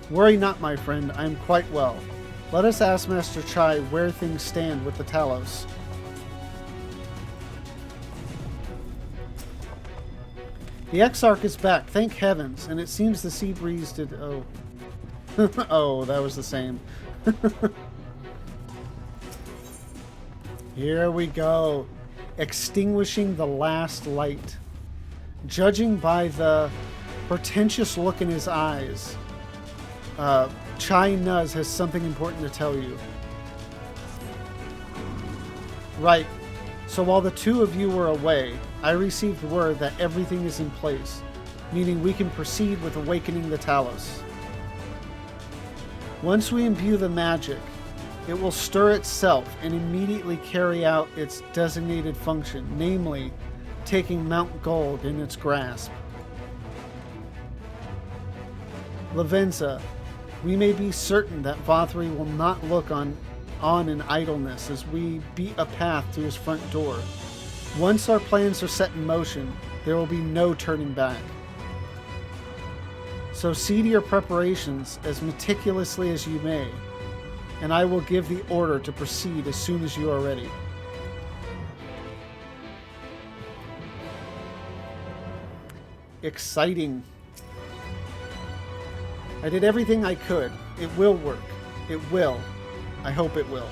Worry not, my friend, I am quite well. Let us ask Master Chai where things stand with the Talos. The Exarch is back, thank heavens, and it seems the sea breeze did... Oh. Oh, that was the same. Here we go. Extinguishing the last light. Judging by the pretentious look in his eyes, Chai Nuz has something important to tell you. Right. So while the two of you were away, I received word that everything is in place, meaning we can proceed with awakening the Talos. Once we imbue the magic, it will stir itself and immediately carry out its designated function, namely, taking Mount Gold in its grasp. Lavenza, we may be certain that Vothri will not look on in idleness as we beat a path to his front door. Once our plans are set in motion, there will be no turning back. So see to your preparations as meticulously as you may, and I will give the order to proceed as soon as you are ready. Exciting. I did everything I could. It will work. It will. I hope it will.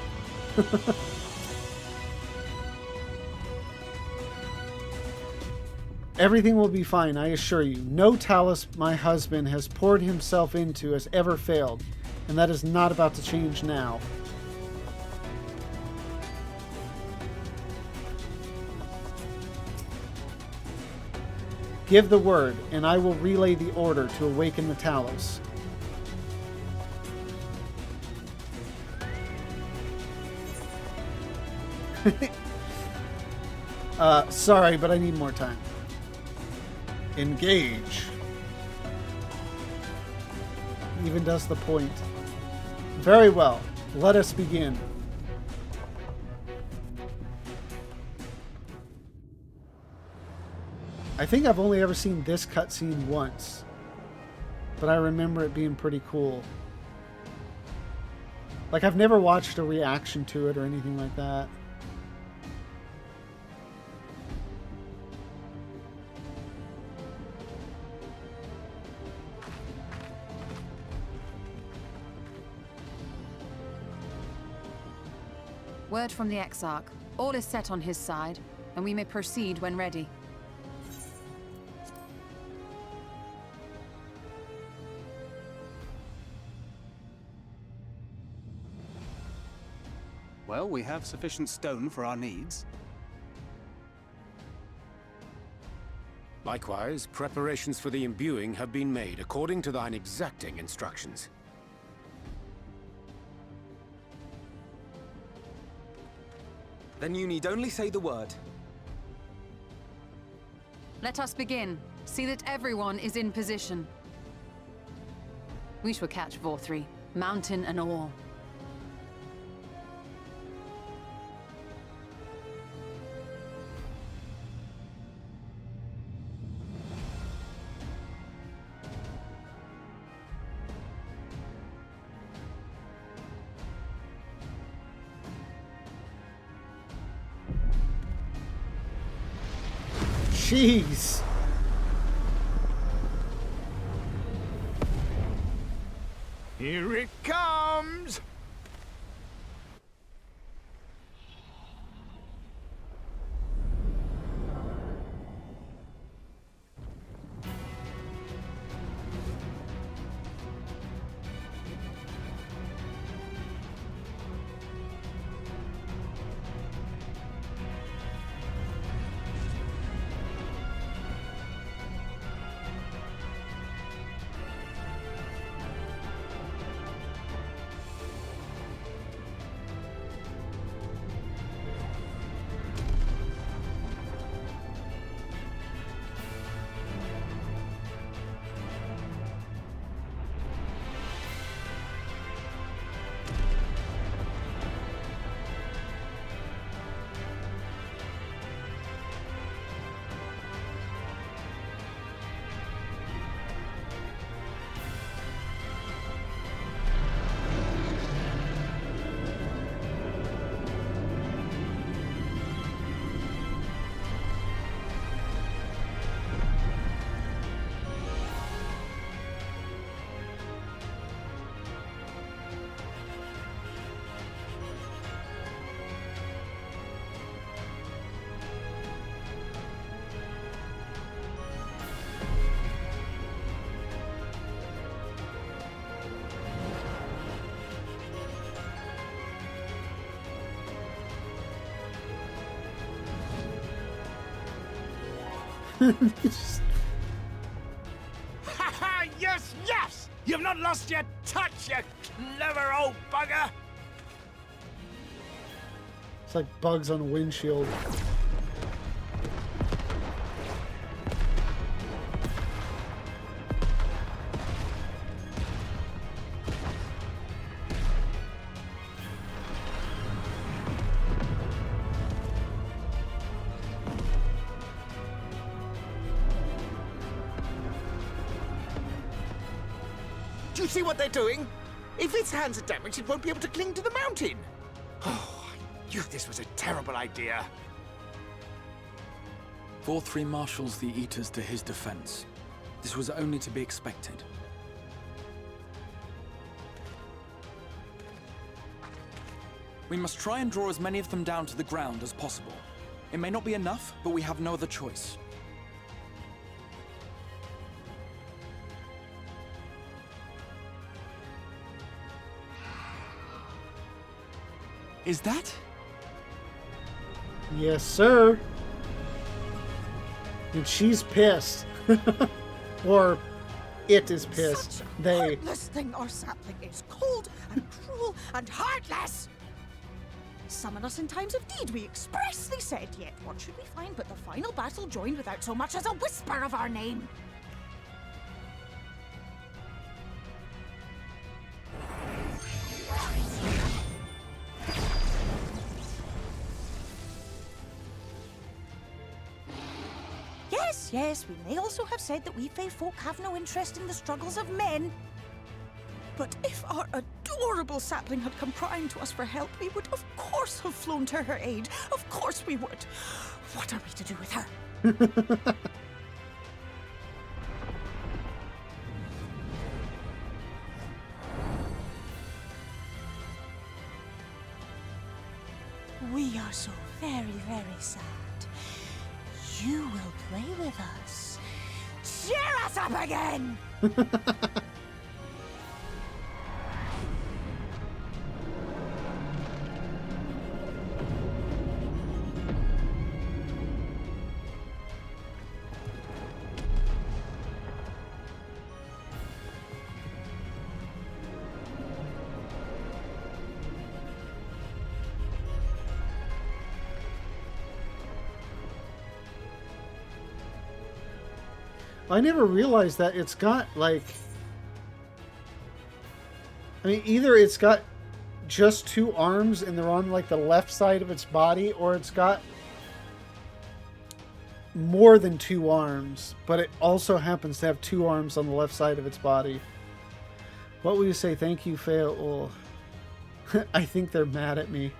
Everything will be fine, I assure you. No Talos my husband has poured himself into has ever failed, and that is not about to change now. Give the word, and I will relay the order to awaken the Talos. Sorry, but I need more time. Engage. Even does the point. Very well. Let us begin. I think I've only ever seen this cutscene once, but I remember it being pretty cool. Like, I've never watched a reaction to it or anything like that. Word from the Exarch. All is set on his side, and we may proceed when ready. Well, we have sufficient stone for our needs. Likewise, preparations for the imbuing have been made according to thine exacting instructions. Then you need only say the word. Let us begin. See that everyone is in position. We shall catch Vothri, mountain and all. Jeez. Here it comes! Just- Ha ha! Yes, yes! You've not lost your touch, you clever old bugger! It's like bugs on a windshield. Do you see what they're doing? If its hands are damaged, it won't be able to cling to the mountain. Oh, I knew this was a terrible idea. 4-3 marshals the Eaters to his defense. This was only to be expected. We must try and draw as many of them down to the ground as possible. It may not be enough, but we have no other choice. Is that? Yes, sir. And she's pissed. Or it is pissed. Such a They. heartless thing, our sapling is cold and cruel and heartless. Summon us in times of need, we expressly said, yet what should we find but the final battle joined without so much as a whisper of our name? Yes, we may also have said that we Fae folk have no interest in the struggles of men. But if our adorable sapling had come crying to us for help, we would of course have flown to her aid. Of course we would. What are we to do with her? We are so very, very sad. You will play with us. Cheer us up again! I never realized that it's got, like... I mean, either it's got just two arms and they're on, like, the left side of its body, or it's got more than two arms, but it also happens to have two arms on the left side of its body. What will you say? Thank you, Fail. Oh, I think they're mad at me.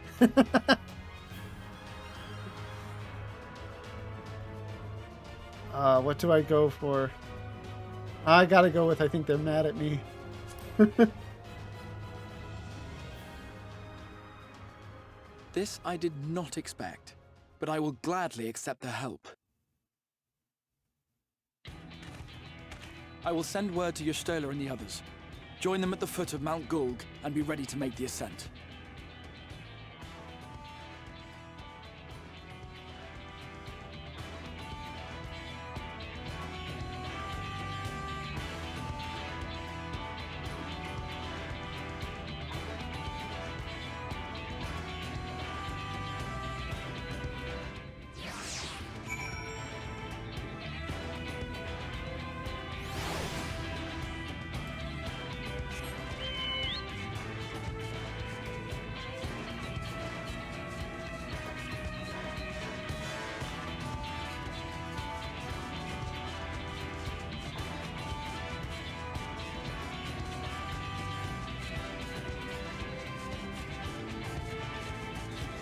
What do I go for? I gotta go with I think they're mad at me. This I did not expect, but I will gladly accept the help. I will send word to Ystola and the others. Join them at the foot of Mount Gulg and be ready to make the ascent.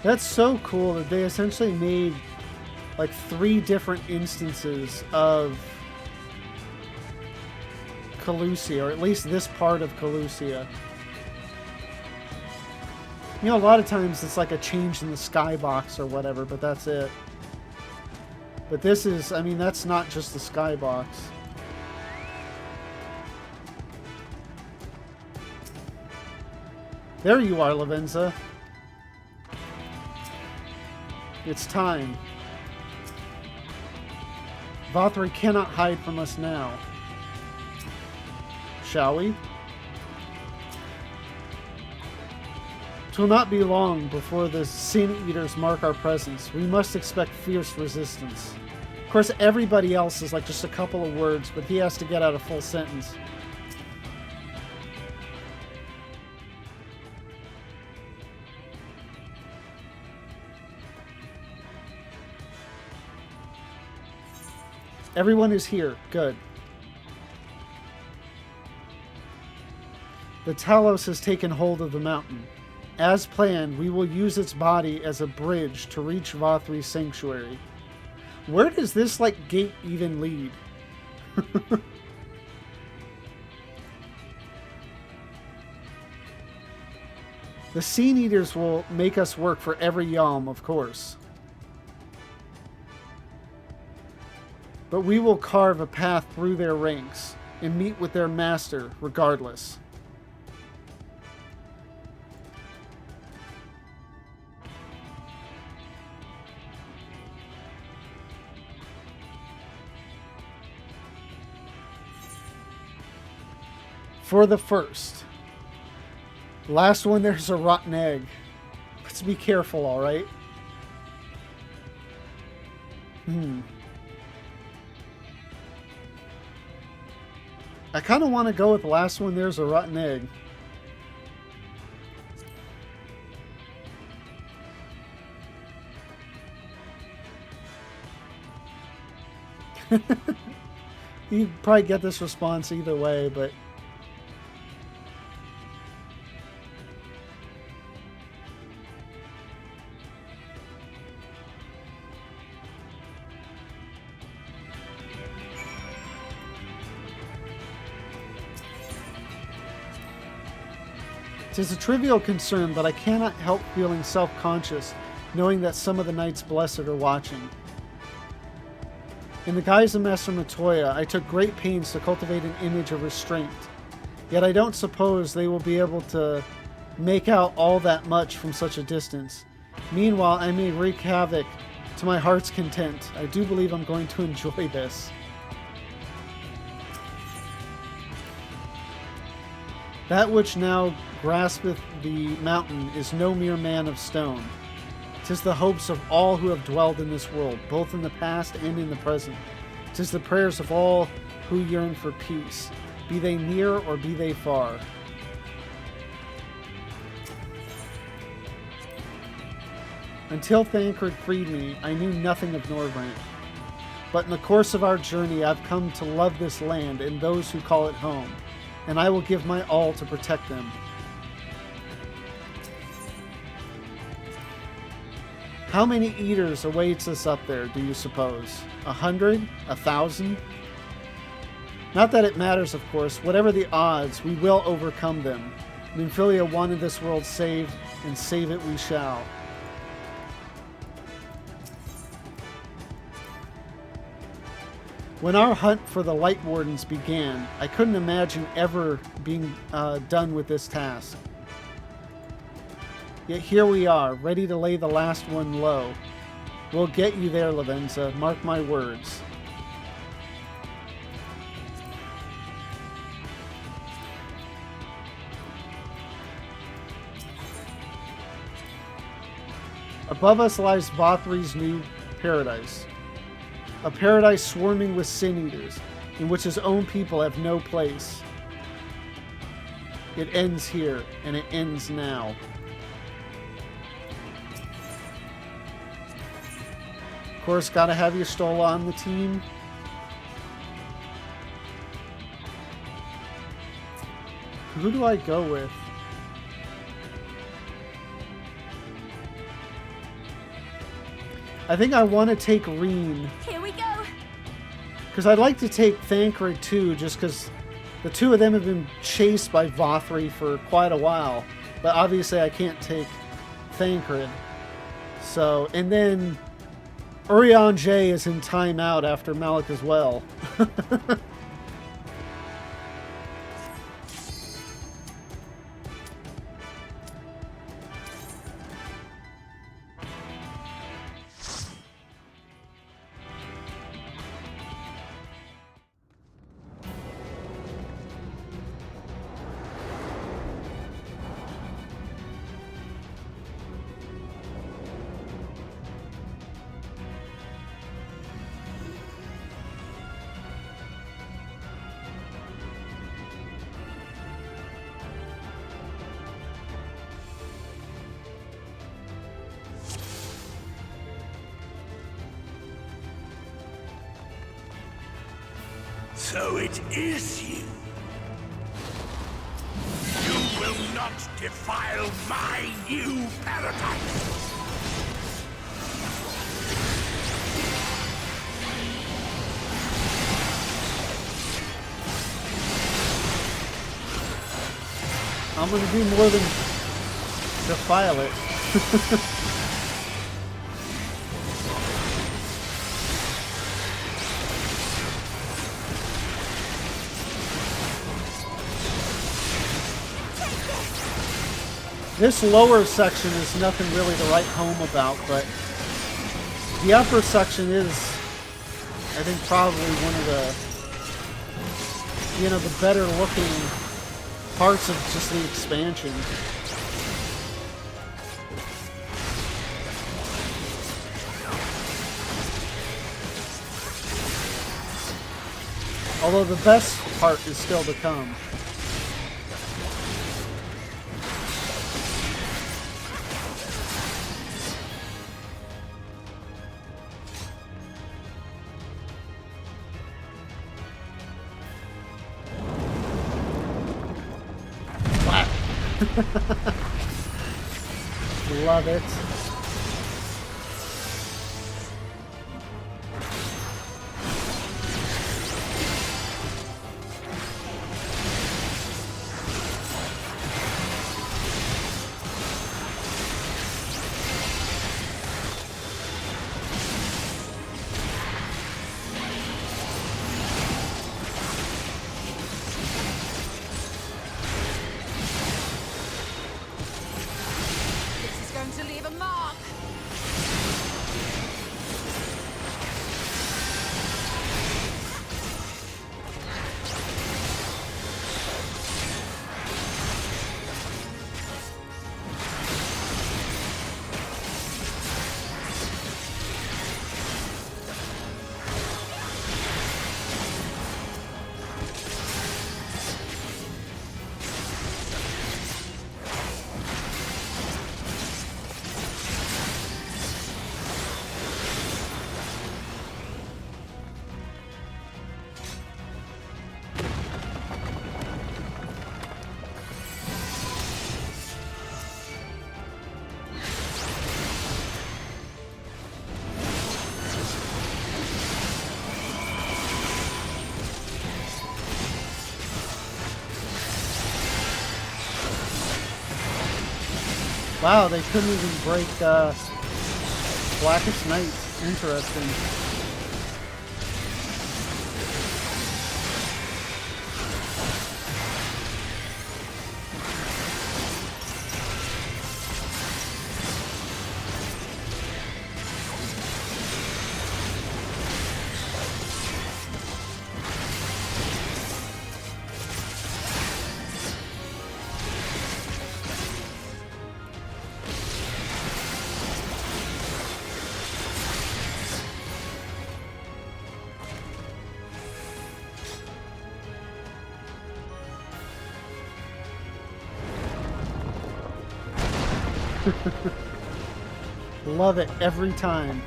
That's so cool that they essentially made like 3 different instances of Calusia, or at least this part of Calusia. You know, a lot of times it's like a change in the skybox or whatever, but that's it. But this is, I mean, that's not just the skybox. There you are, Lavenza. It's time. Vothri cannot hide from us now. Shall we? Twill not be long before the Sin Eaters mark our presence. We must expect fierce resistance. Of course, everybody else is like just a couple of words, but he has to get out a full sentence. Everyone is here. Good. The Talos has taken hold of the mountain. As planned, we will use its body as a bridge to reach Vothri's sanctuary. Where does this, like, gate even lead? The Sin Eaters will make us work for every yalm, of course. But we will carve a path through their ranks and meet with their master regardless. For the first. Last one, there's a rotten egg. Let's be careful, alright? I kind of want to go with the last one, there's a rotten egg. You'd probably get this response either way, but... It is a trivial concern, but I cannot help feeling self-conscious, knowing that some of the Knights Blessed are watching. In the guise of Master Matoya, I took great pains to cultivate an image of restraint, yet I don't suppose they will be able to make out all that much from such a distance. Meanwhile, I may wreak havoc to my heart's content. I do believe I'm going to enjoy this. That which now graspeth the mountain is no mere man of stone. 'Tis the hopes of all who have dwelled in this world, both in the past and in the present. 'Tis the prayers of all who yearn for peace, be they near or be they far. Until Thancred freed me, I knew nothing of Norvrant. But in the course of our journey, I've come to love this land and those who call it home, and I will give my all to protect them. How many eaters awaits us up there, do you suppose? 100? 1,000? Not that it matters, of course. Whatever the odds, we will overcome them. Nymphilia wanted this world saved, and save it we shall. When our hunt for the Light Wardens began, I couldn't imagine ever being done with this task. Yet here we are, ready to lay the last one low. We'll get you there, Lavenza, mark my words. Above us lies Vothri's new paradise. A paradise swarming with Sin Eaters, in which his own people have no place. It ends here, and it ends now. Of course, gotta have your Stola on the team. Who do I go with? I think I want to take Reen. Here we go. Because I'd like to take Thancred too, just because the two of them have been chased by Vothri for quite a while. But obviously I can't take Thancred. So, and then Urianger is in timeout after Malik as well. So it is you. You will not defile my new paradise. I'm gonna do more than defile it. This lower section is nothing really to write home about, but the upper section is, I think, probably one of the, the better looking parts of just the expansion. Although the best part is still to come. Love it. To leave a mark. Wow, they couldn't even break Blackest Night. Interesting. Love it every time.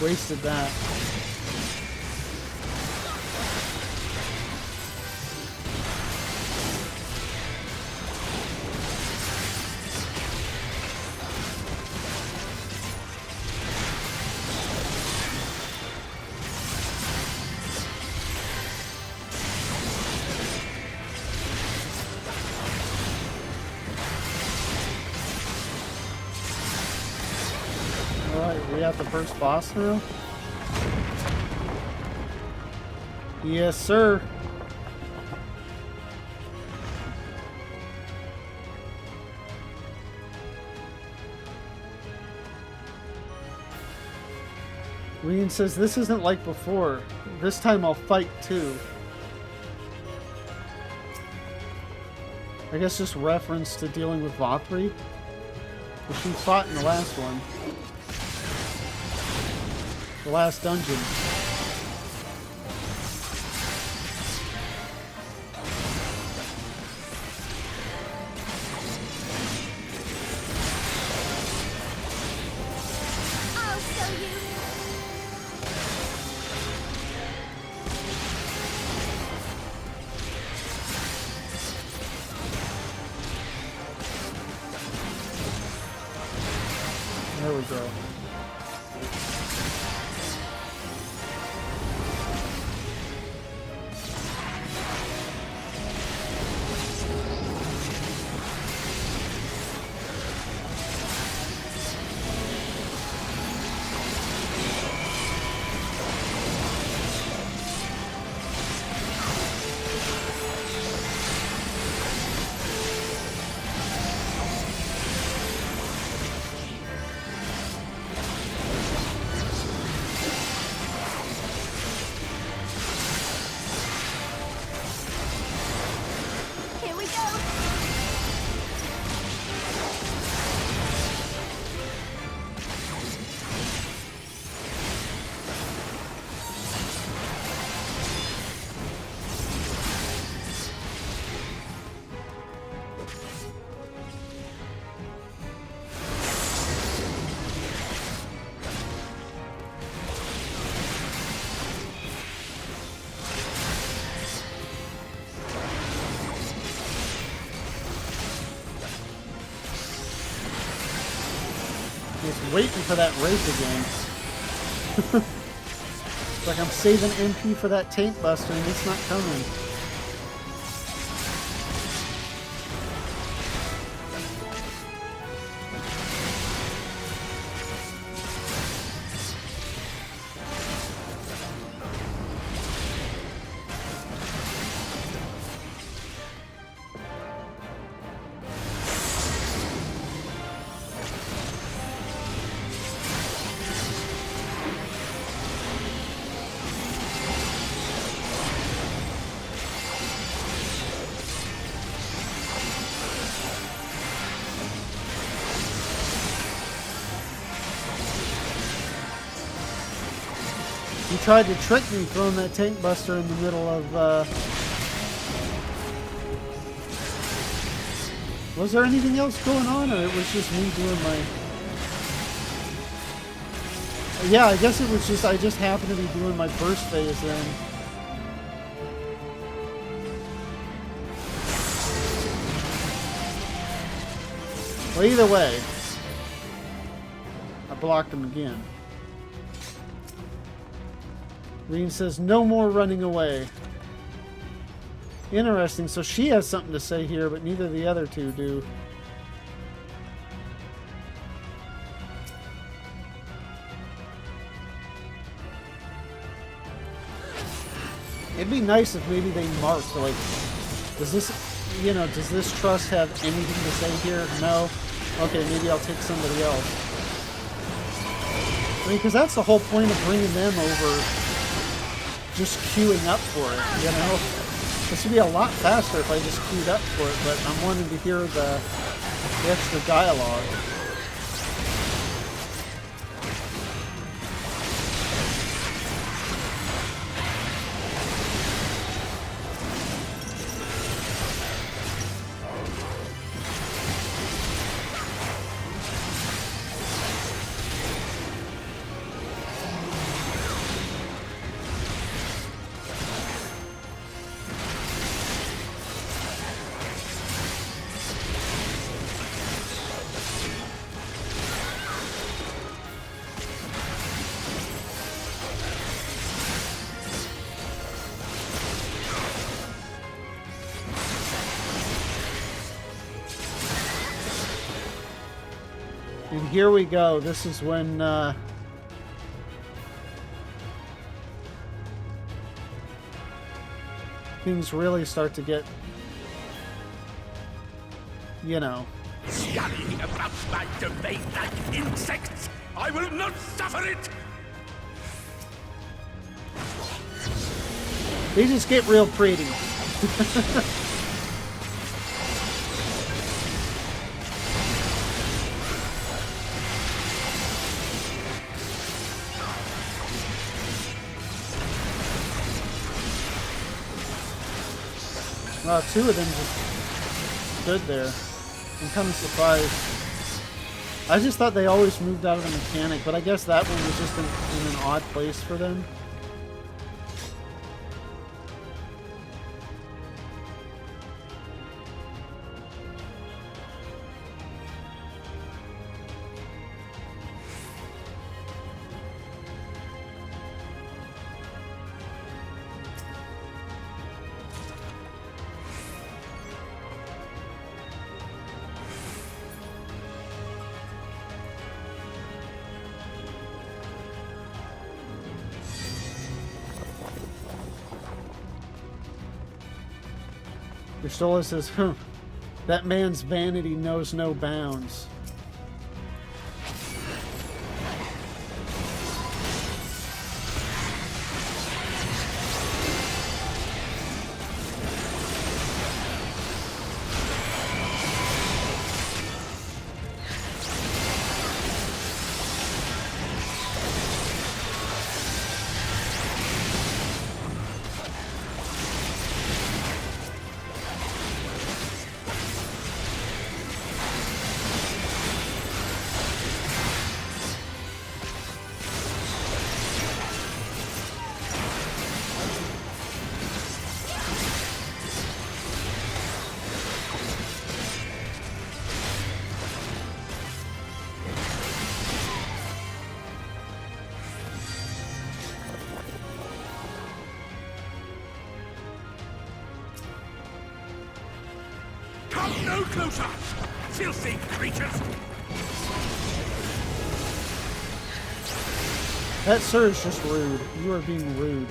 Wasted that. Alright, we got the first boss now? Yes, sir. Reen says, this isn't like before. This time I'll fight too. I guess just reference to dealing with Vothri. Which she fought in the last one. The last dungeon. I'll show you. There we go. Here we go. Just waiting for that race again. It's like I'm saving MP for that taint buster and it's not coming. He tried to trick me throwing that tank buster in the middle of, Was there anything else going on, or it was just me doing my... Yeah, I guess it was just, I just happened to be doing my burst phase then. Well, either way, I blocked him again. Reen says, no more running away. Interesting, so she has something to say here, but neither of the other two do. It'd be nice if maybe they marked, like, does this, you know, does this trust have anything to say here? No? Okay, maybe I'll take somebody else. I mean, because that's the whole point of bringing them over, just queuing up for it, you know? This would be a lot faster if I just queued up for it, but I'm wanting to hear the extra dialogue. And here we go. This is when things really start to get, you know. Scurrying about my domain like insects! I will not suffer it! They just get real pretty. Wow, two of them just stood there. I'm kind of surprised. I just thought they always moved out of the mechanic, but I guess that one was just in an odd place for them. Urstola says, that man's vanity knows no bounds. Come no closer! Filthy creatures! That, sir, is just rude. You are being rude.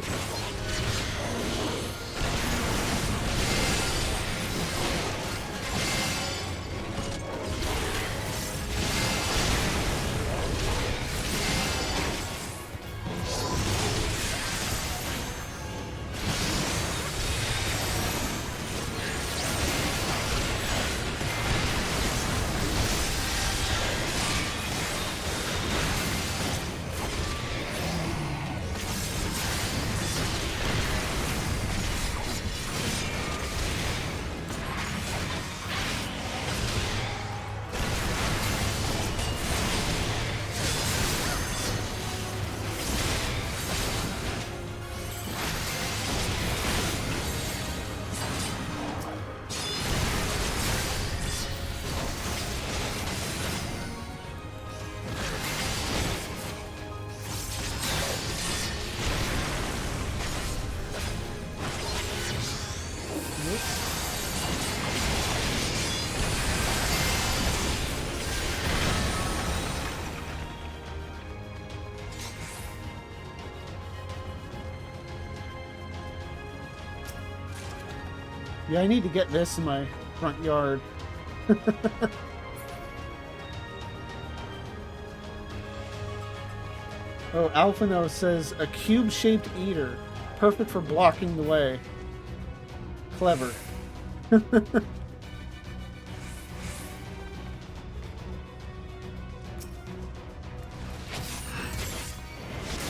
Yeah, I need to get this in my front yard. Oh, Alphino says, a cube-shaped eater. Perfect for blocking the way. Clever.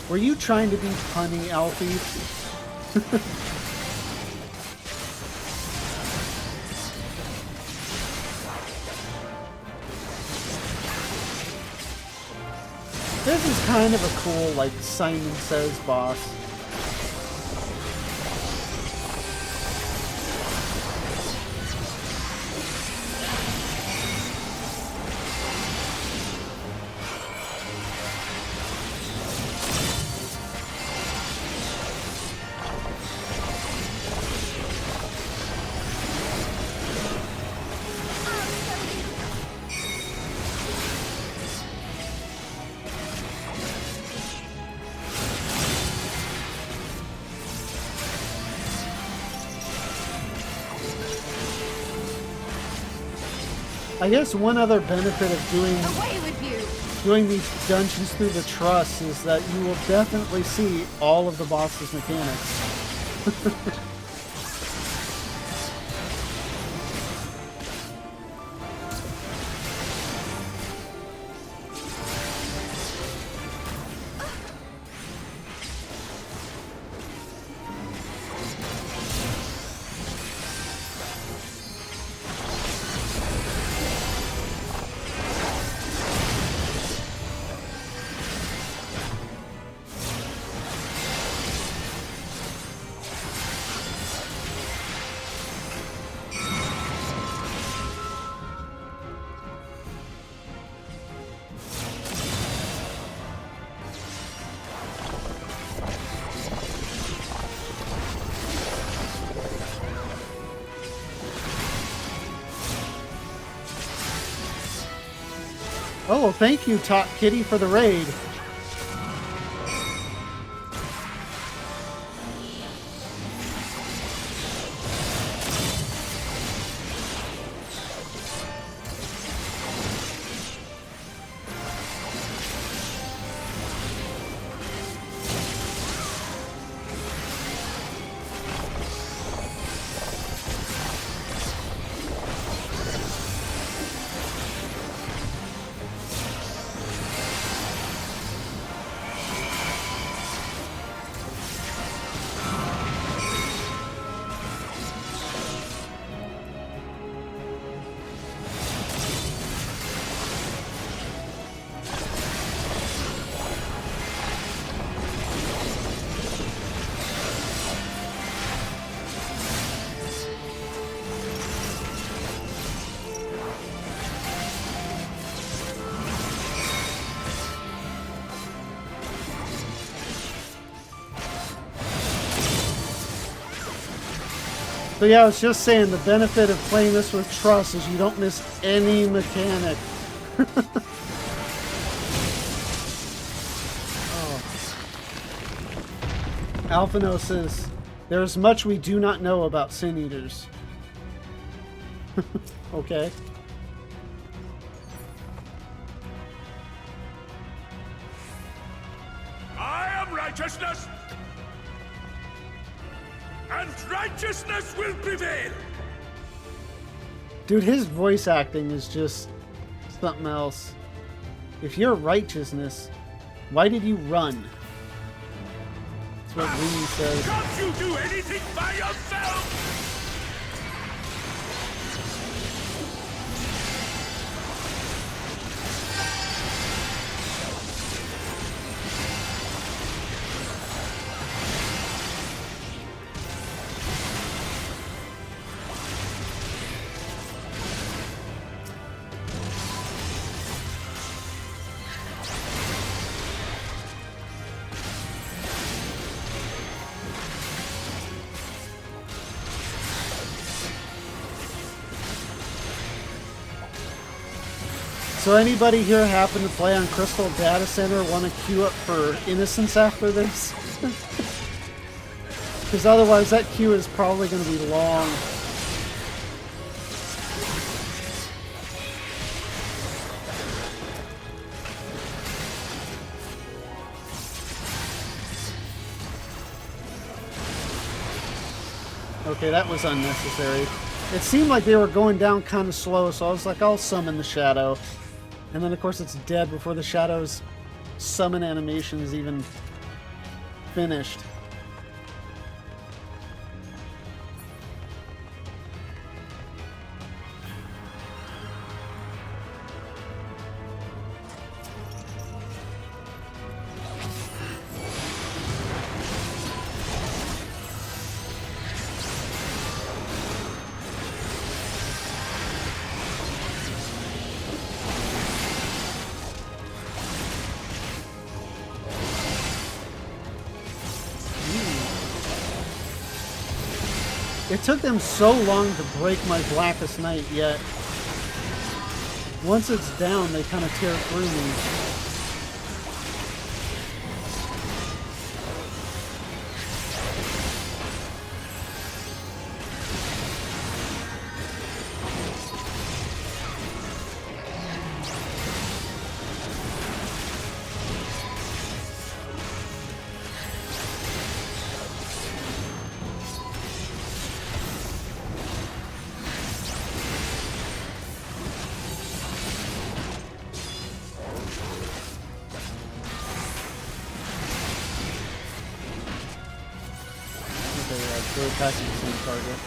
Were you trying to be punny, Alfie? This is kind of a cool, like, Simon Says boss. I guess one other benefit of Away with you! doing these dungeons through the truss is that you will definitely see all of the boss's mechanics. Oh, thank you, Top Kitty, for the raid. So yeah, I was just saying the benefit of playing this with Truss is you don't miss any mechanic. Oh. Alphino says, there is much we do not know about Sin Eaters. Okay. I am righteousness! And righteousness will prevail! Dude, his voice acting is just something else. If you're righteousness, why did you run? That's what Lee says. Can't you do anything by yourself? So anybody here happen to play on Crystal Data Center want to queue up for Innocence after this? Because otherwise that queue is probably going to be long. Okay, that was unnecessary. It seemed like they were going down kind of slow, so I was like, I'll summon the shadow. And then, of course, it's dead before the shadow's summon animation is even finished. It took them so long to break my Blackest Night, yet once it's down, they kind of tear through me. charge. They're attacking the same target.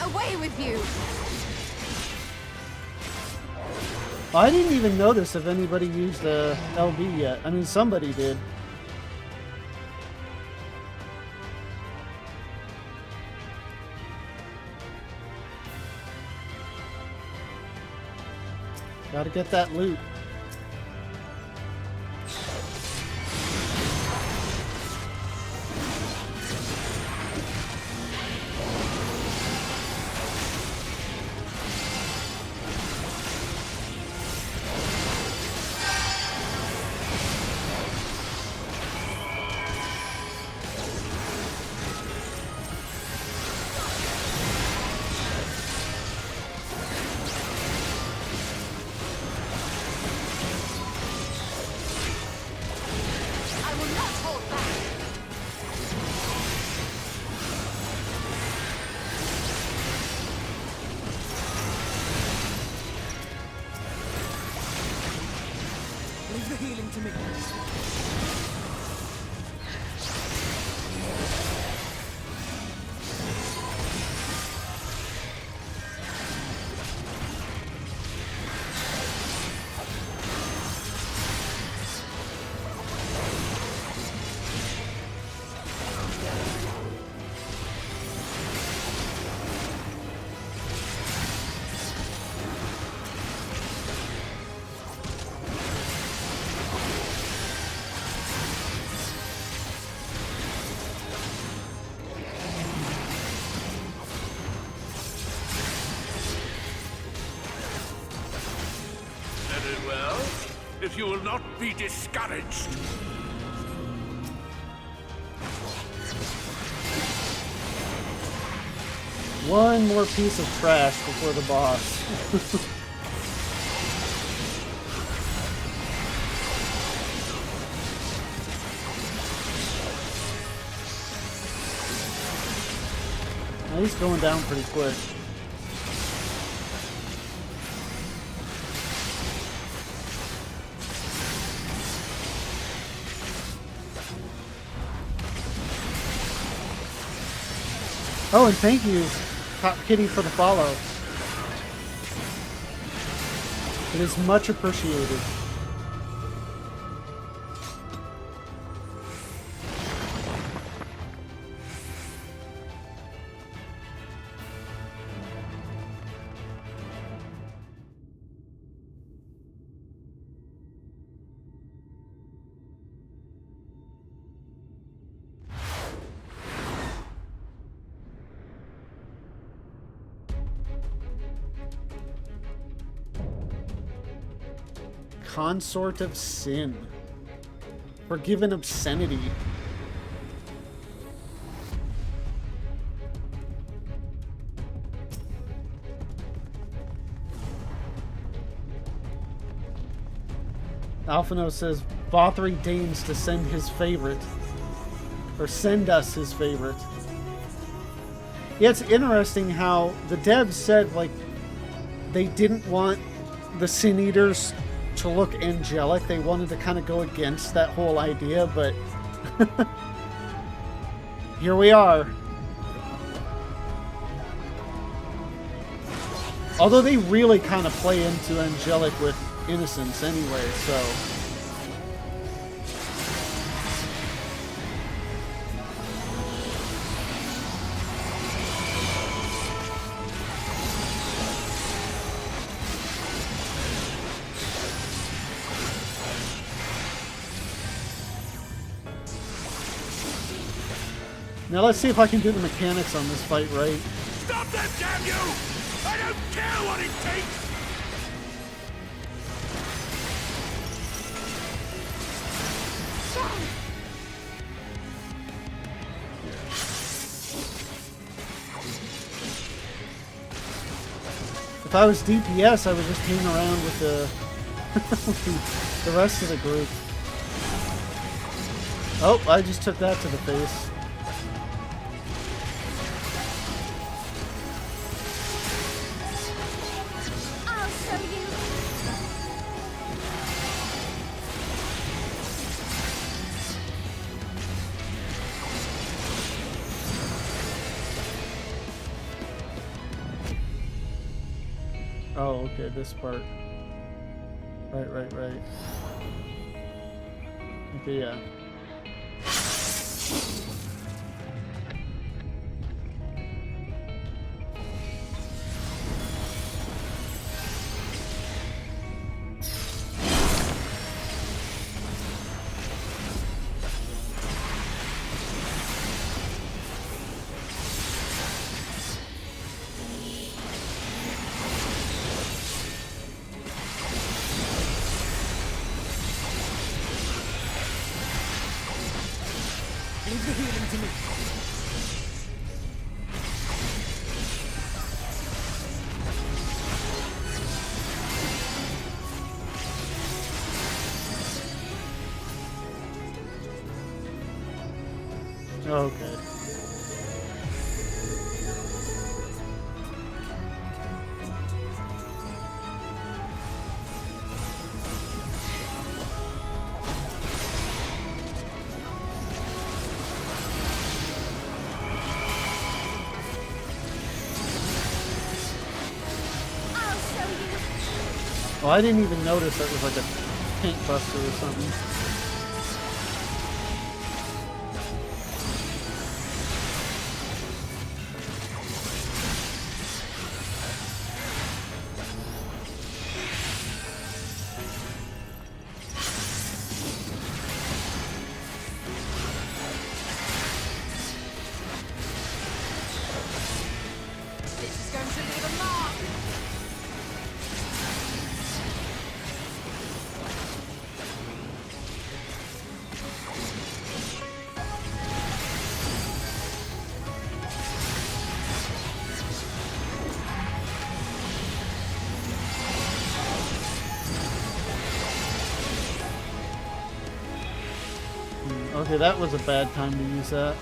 Away with you! I didn't even notice if anybody used the LB yet. I mean, somebody did. Gotta get that loot. I will not hold back! Leave the healing to me. Very well. If you will not be discouraged. One more piece of trash before the boss. Now he's going down pretty quick. Oh, and thank you, Top Kitty, for the follow. It is much appreciated. Consort of Sin. Forgiven obscenity. Alphino says Vothri deigns to send his favorite. Or send us his favorite. Yeah, it's interesting how the devs said, like, they didn't want the Sin Eaters to look angelic. They wanted to kind of go against that whole idea, but here we are. Although they really kind of play into angelic with innocence anyway, so... Now let's see if I can do the mechanics on this fight right. Stop them, damn you! I don't care what it takes! If I was DPS, I would just hang around with the rest of the group. Oh, I just took that to the face. Oh, okay, this part. Right. Okay, yeah. Leave the healing to me. Okay. I'll show you. Oh, I didn't even notice that was like a paint buster or something. This is going to leave a mark. Okay, that was a bad time to use that.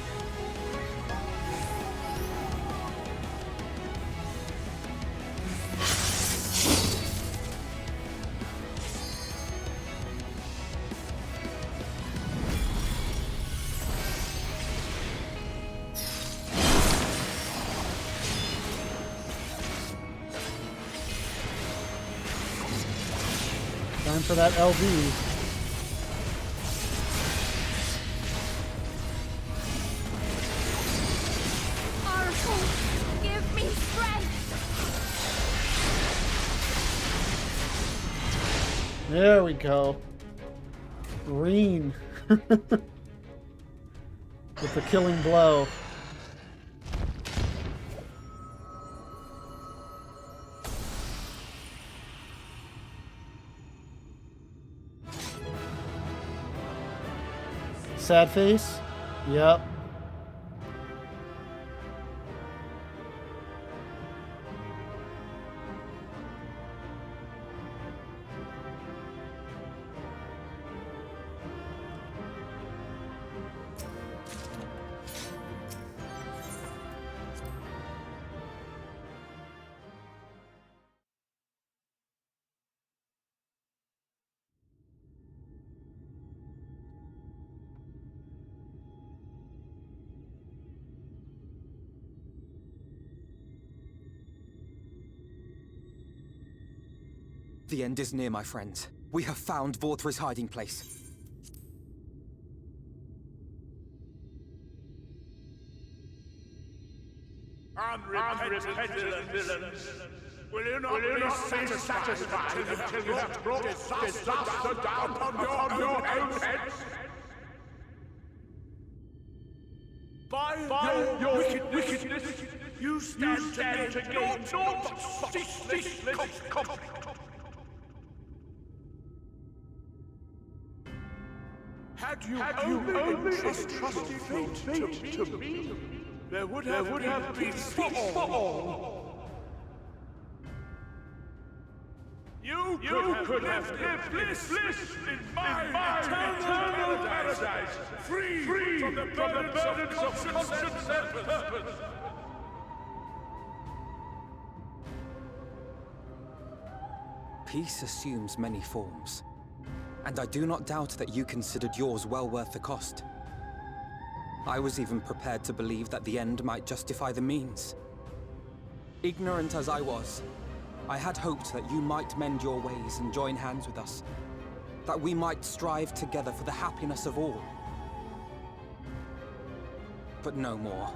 Time for that LV. Oracle, give me strength. There we go. Green. With the killing blow. Sad face? Yep. The end is near, my friends. We have found Vorthri's hiding place. Unrepentant villains! Will you not be satisfied until you have brought disaster down on your own heads? By your wickedness, you stand to gain naught but ceaseless conflict. Had you only entrusted your fate to me, there would have been peace for all. You could have lived bliss in my eternal paradise, free from the burdens of conscience and purpose. Peace assumes many forms, and I do not doubt that you considered yours well worth the cost. I was even prepared to believe that the end might justify the means. Ignorant as I was, I had hoped that you might mend your ways and join hands with us. That we might strive together for the happiness of all. But no more.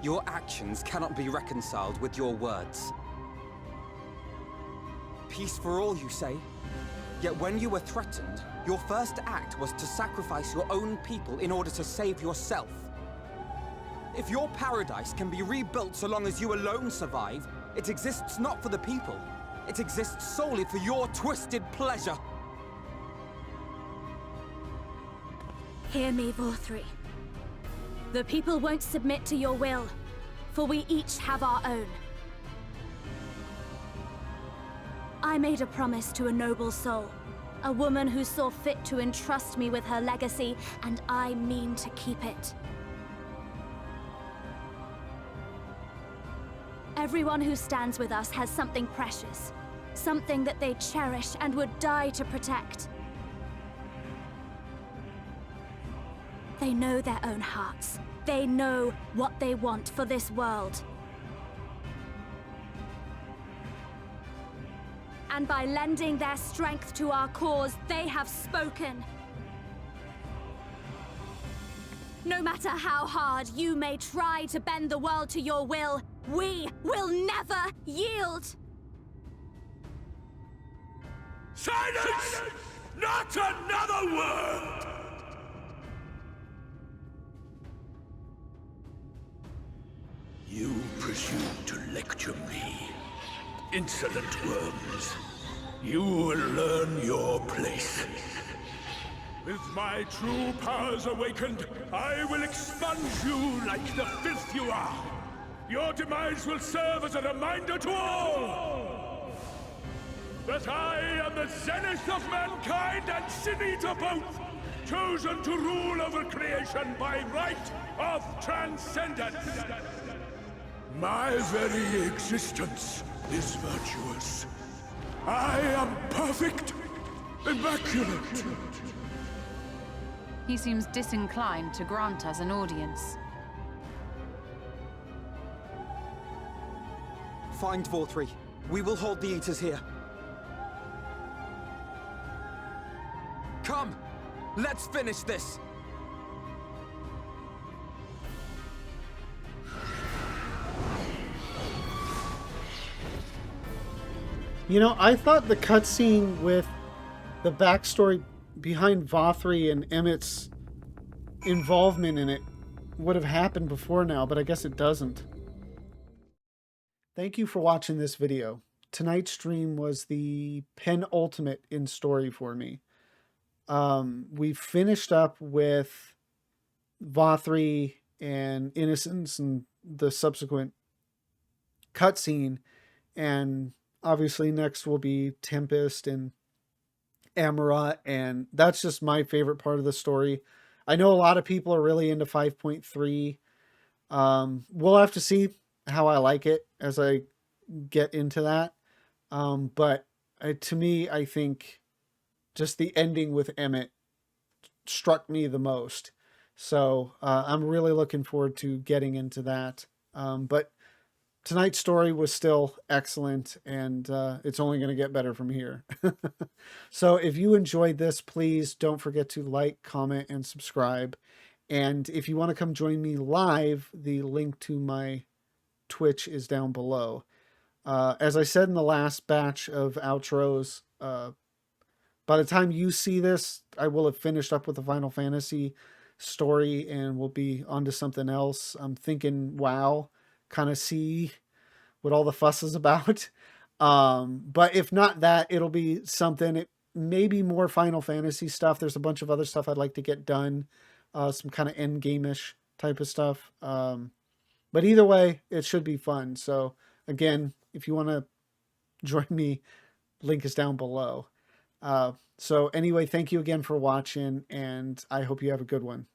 Your actions cannot be reconciled with your words. Peace for all, you say? Yet when you were threatened, your first act was to sacrifice your own people in order to save yourself. If your paradise can be rebuilt so long as you alone survive, it exists not for the people. It exists solely for your twisted pleasure. Hear me, Vorthri. The people won't submit to your will, for we each have our own. I made a promise to a noble soul, a woman who saw fit to entrust me with her legacy, and I mean to keep it. Everyone who stands with us has something precious, something that they cherish and would die to protect. They know their own hearts. They know what they want for this world. And by lending their strength to our cause, they have spoken. No matter how hard you may try to bend the world to your will, we will never yield! Silence! Not another word! You presume to lecture me. Insolent worms. You will learn your place. With my true powers awakened, I will expunge you like the filth you are. Your demise will serve as a reminder to all that I am the zenith of mankind and sin eater both, chosen to rule over creation by right of transcendence. My very existence is virtuous. I am perfect, immaculate. He seems disinclined to grant us an audience. Find Vorthri. We will hold the Eaters here. Come! Let's finish this! You know, I thought the cutscene with the backstory behind Vothri and Emmett's involvement in it would have happened before now, but I guess it doesn't. Thank you for watching this video. Tonight's stream was the penultimate in story for me. We finished up with Vothri and Innocence and the subsequent cutscene, and obviously next will be Tempest and Amarat, and that's just my favorite part of the story. I know a lot of people are really into 5.3. We'll have to see how I like it as I get into that. But to me, I think just the ending with Emmett struck me the most. So I'm really looking forward to getting into that. But tonight's story was still excellent, and it's only going to get better from here. So if you enjoyed this, please don't forget to like, comment, and subscribe. And if you want to come join me live, the link to my Twitch is down below. As I said in the last batch of outros, by the time you see this, I will have finished up with the Final Fantasy story and we'll be on to something else. I'm thinking WoW, kind of see what all the fuss is about. But if not that, it'll be something, maybe more Final Fantasy stuff. There's a bunch of other stuff I'd like to get done. Some kind of end game-ish type of stuff. But either way, it should be fun. So again, if you want to join me, link is down below. So anyway, thank you again for watching, and I hope you have a good one.